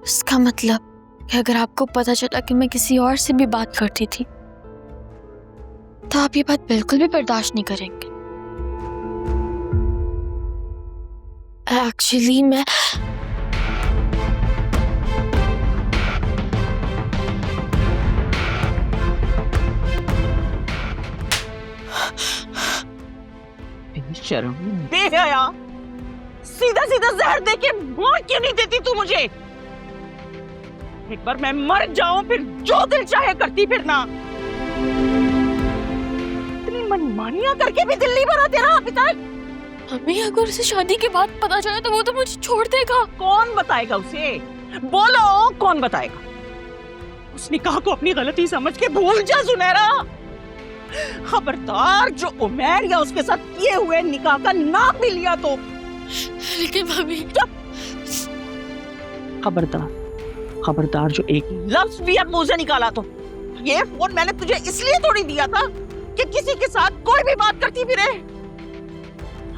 इसका मतलब कि अगर आपको पता चला कि मैं किसी और से भी बात करती थी तो आप ये बात बिल्कुल भी बर्दाश्त नहीं करेंगे। एक्चुअली मैं शर्म बेहया, सीधा सीधा जहर दे के मार क्यों नहीं देती तू मुझे? एक बार मैं मर जाऊं फिर जो दिल चाहे करती फिरना। इतनी मनमानियां करके भी दिल नहीं भरा तेरा अभी तक? मम्मी अगर उसे शादी के बाद पता चला तो वो तो मुझे छोड़ देगा। कौन बताएगा उसे? बोलो कौन बताएगा? उस निकाह को अपनी गलती समझ के भूल जा सुनहरा। खबरदार जो उमैर या उसके साथ किए हुए निकाह का नाम भी लिया तो। लेकिन मम्मी खबरदार जो एक लफ्ज भी अब मुंह से निकाला तो। ये फोन मैंने तुझे इसलिए थोड़ी दिया था कि किसी के साथ कोई भी बात करती फिरे।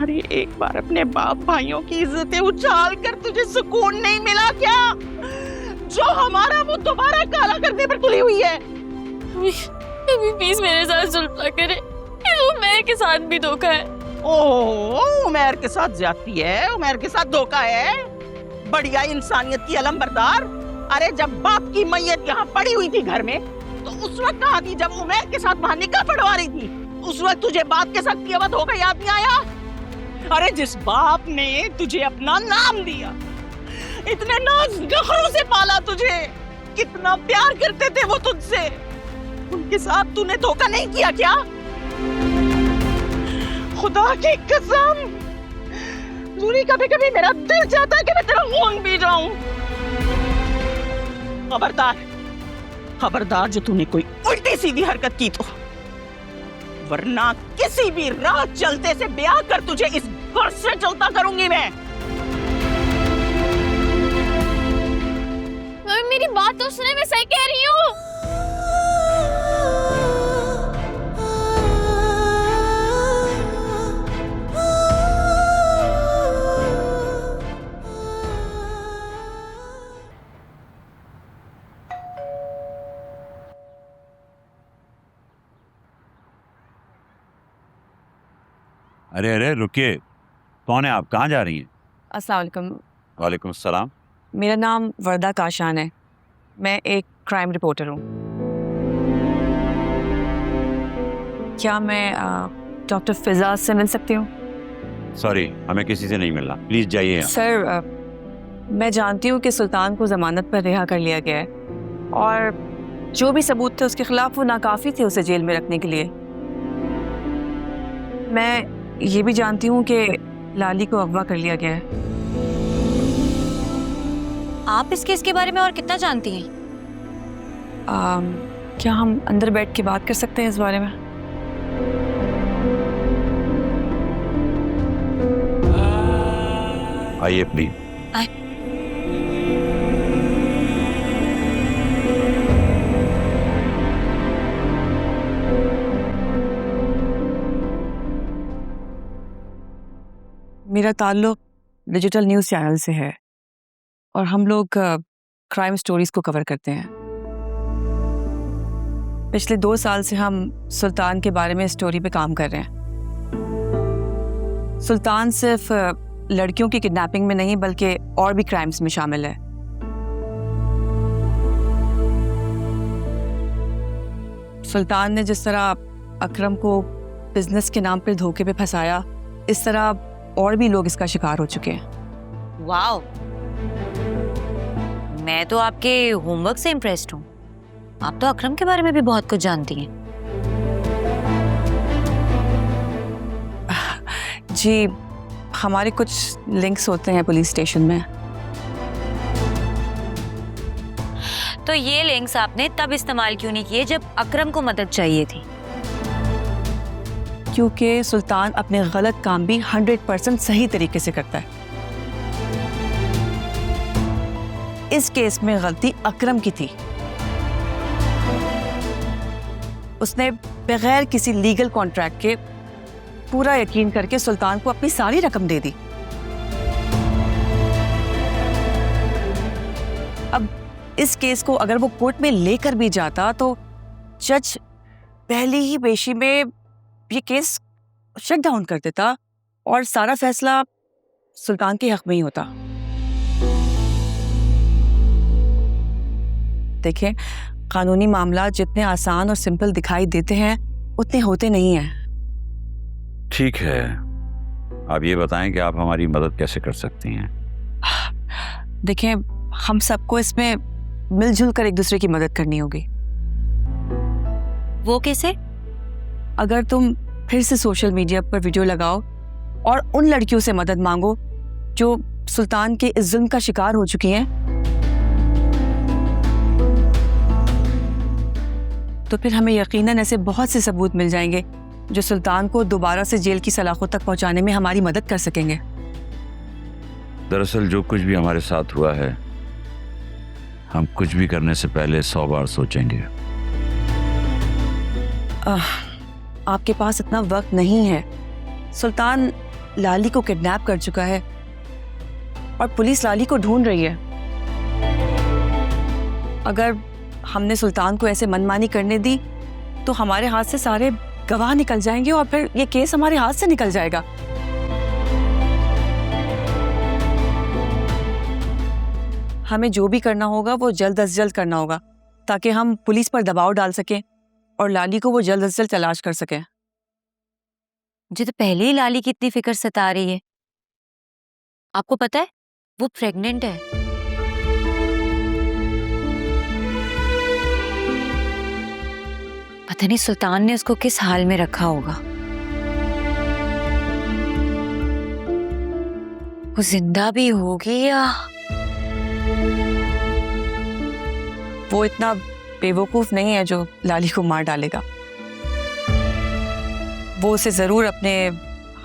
अरे एक बार अपने बाप भाइयों की इज्जतें उछाल कर तुझे सुकून नहीं मिला क्या? जो हमारा मुंह दोबारा काला करने पर तुली हुई है। मम्मी प्लीज मेरे साथ सुलह करे। उमैर के साथ भी धोखा है। ओह उमैर के साथ ज्यादती है, उमैर के साथ धोखा है। बढ़िया इंसानियत की अलमबरदार। अरे जब बाप की मैयत यहाँ पड़ी हुई थी घर में तो उस वक्त कहाँ थी जब उमैर के साथ वहां निकाह पढ़वा रही थी? उस वक्त तुझे बाप के साथ किया हुआ धोखा याद नहीं आया? अरे जिस बाप ने तुझे अपना नाम दिया, इतने नाज नखरों से पाला तुझे, कितना प्यार करते थे वो तुझसे, उनके साथ तूने धोखा नहीं किया क्या? खुदा की कसम दूरी कभी कभी मेरा दिल चाहता है कि मैं तेरा खून पी जाऊं। खबरदार जो तूने कोई उल्टी सीधी हरकत की तो, वरना किसी भी राह चलते से ब्याह कर तुझे इस घर से चलता करूंगी मैं। मेरी बात तो सुने, मैं सही कह रही हूँ। अरे अरे रुकिए, कौन है आप? कहाँ जा रही हैं? अस्सलाम वालेकुम। वालेकुम सलाम। मेरा नाम वर्दा काशान है, मैं एक क्राइम रिपोर्टर हूँ। क्या मैं डॉक्टर फिजा से मिल सकती हूँ? सॉरी, हमें किसी से नहीं मिलना, प्लीज जाइए यहाँ। सर मैं जानती हूँ कि सुल्तान को जमानत पर रिहा कर लिया गया है और जो भी सबूत थे उसके खिलाफ वो नाकाफी थे उसे जेल में रखने के लिए। मैं ये भी जानती हूँ कि लाली को अगवा कर लिया गया है। आप इस केस के बारे में और कितना जानती हैं? क्या हम अंदर बैठ के बात कर सकते हैं इस बारे में? आइए प्लीज। मेरा ताल्लुक डिजिटल न्यूज़ चैनल से है और हम लोग क्राइम स्टोरीज को कवर करते हैं। पिछले 2 साल से हम सुल्तान के बारे में स्टोरी पे काम कर रहे हैं। सुल्तान सिर्फ लड़कियों की किडनैपिंग में नहीं बल्कि और भी क्राइम्स में शामिल है। सुल्तान ने जिस तरह अकरम को बिजनेस के नाम पर धोखे पे फंसाया, इस तरह और भी लोग इसका शिकार हो चुके हैं। वाओ, मैं तो आपके होमवर्क से इम्प्रेस्ड हूँ। आप तो अकरम के बारे में भी बहुत कुछ जानती हैं। जी, हमारे कुछ लिंक्स होते हैं पुलिस स्टेशन में। तो ये लिंक्स आपने तब इस्तेमाल क्यों नहीं किए जब अकरम को मदद चाहिए थी? क्योंकि सुल्तान अपने गलत काम भी 100% सही तरीके से करता है। इस केस में गलती अकरम की थी। उसने बगैर किसी लीगल कॉन्ट्रैक्ट के पूरा यकीन करके सुल्तान को अपनी सारी रकम दे दी। अब इस केस को अगर वो कोर्ट में लेकर भी जाता तो जज पहली ही पेशी में ये केस शट डाउन कर देता और सारा फैसला सुल्तान के हक में ही होता। देखें, कानूनी मामला जितने आसान और सिंपल दिखाई देते हैं उतने होते नहीं हैं। ठीक है, आप ये बताएं कि आप हमारी मदद कैसे कर सकती हैं। देखें, हम सबको इसमें मिलजुल कर एक दूसरे की मदद करनी होगी। वो कैसे? अगर तुम फिर से सोशल मीडिया पर वीडियो लगाओ और उन लड़कियों से मदद मांगो जो सुल्तान के इस जुल्म का शिकार हो चुकी हैं, तो फिर हमें यकीनन ऐसे बहुत से सबूत मिल जाएंगे जो सुल्तान को दोबारा से जेल की सलाखों तक पहुंचाने में हमारी मदद कर सकेंगे। दरअसल जो कुछ भी हमारे साथ हुआ है, हम कुछ भी करने से पहले 100 बार सोचेंगे। आपके पास इतना वक्त नहीं है। सुल्तान लाली को किडनैप कर चुका है और पुलिस लाली को ढूंढ रही है। अगर हमने सुल्तान को ऐसे मनमानी करने दी तो हमारे हाथ से सारे गवाह निकल जाएंगे और फिर ये केस हमारे हाथ से निकल जाएगा। हमें जो भी करना होगा वो जल्द अज जल्द करना होगा ताकि हम पुलिस पर दबाव डाल सकें और लाली को वो जल्द अज जल्द तलाश कर सकें। मुझे तो पहले ही लाली की इतनी फिक्र सता रही है। आपको पता है वो प्रेग्नेंट है। पता नहीं सुल्तान ने उसको किस हाल में रखा होगा। वो जिंदा भी होगी या वो इतना बेवकूफ नहीं है जो लाली को मार डालेगा। वो उसे जरूर अपने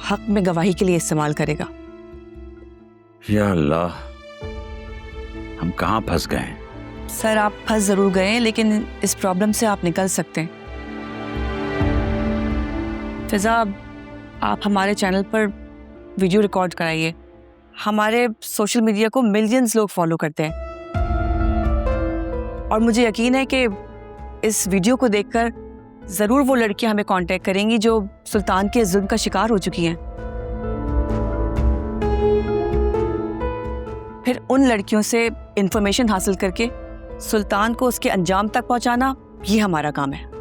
हक में गवाही के लिए इस्तेमाल करेगा। या अल्लाह, हम कहाँ फंस गए? सर, आप फंस जरूर गए हैं, लेकिन इस प्रॉब्लम से आप निकल सकते हैं। फिजा, आप हमारे चैनल पर वीडियो रिकॉर्ड कराइए। हमारे सोशल मीडिया को मिलियंस लोग फॉलो करते हैं और मुझे यकीन है कि इस वीडियो को देखकर जरूर वो लड़कियां हमें कांटेक्ट करेंगी जो सुल्तान के जुल्म का शिकार हो चुकी हैं। फिर उन लड़कियों से इंफॉर्मेशन हासिल करके सुल्तान को उसके अंजाम तक पहुंचाना, ये हमारा काम है।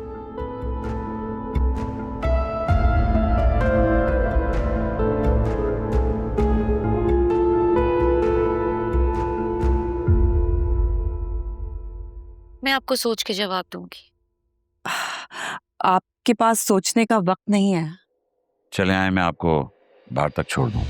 मैं आपको सोच के जवाब दूंगी। आपके पास सोचने का वक्त नहीं है। चले आए, मैं आपको बाहर तक छोड़ दूं।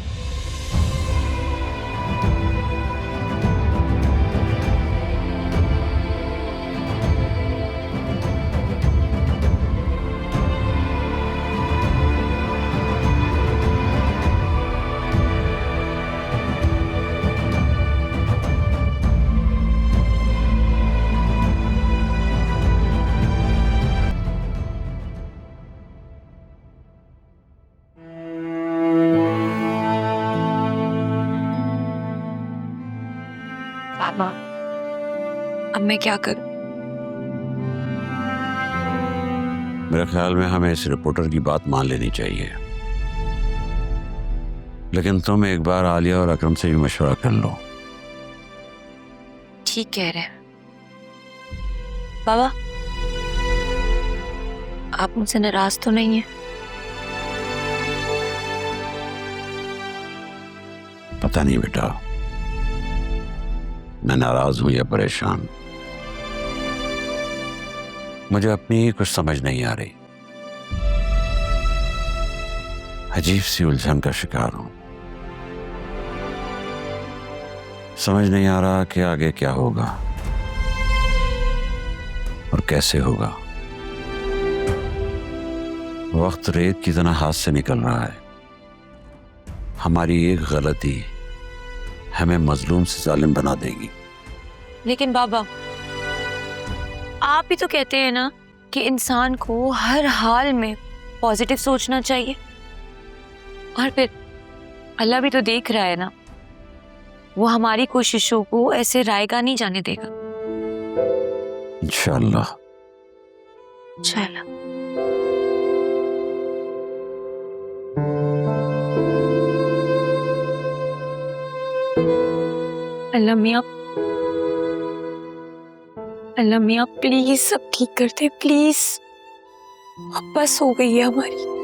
पापा, अब मैं क्या करूं? मेरे ख्याल में हमें इस रिपोर्टर की बात मान लेनी चाहिए, लेकिन तुम एक बार आलिया और अकरम से भी मशवरा कर लो। ठीक कह रहे हैं बाबा। आप मुझसे नाराज तो नहीं है? पता नहीं बेटा, मैं नाराज हूं या परेशान, मुझे अपनी ही कुछ समझ नहीं आ रही। अजीब सी उलझन का शिकार हूं। समझ नहीं आ रहा कि आगे क्या होगा और कैसे होगा। वक्त रेत की तरह हाथ से निकल रहा है। हमारी एक गलती हमें मजलूम से जालिम बना देगी। लेकिन बाबा, आप ही तो कहते हैं ना कि इंसान को हर हाल में पॉजिटिव सोचना चाहिए। और फिर अल्लाह भी तो देख रहा है ना वो हमारी कोशिशों को ऐसे रायगा नहीं जाने देगा। इंशाल्लाह। चलो। अल्लाह मियाँ प्लीज सब ठीक कर दे, प्लीज। अब बस हो गई है हमारी।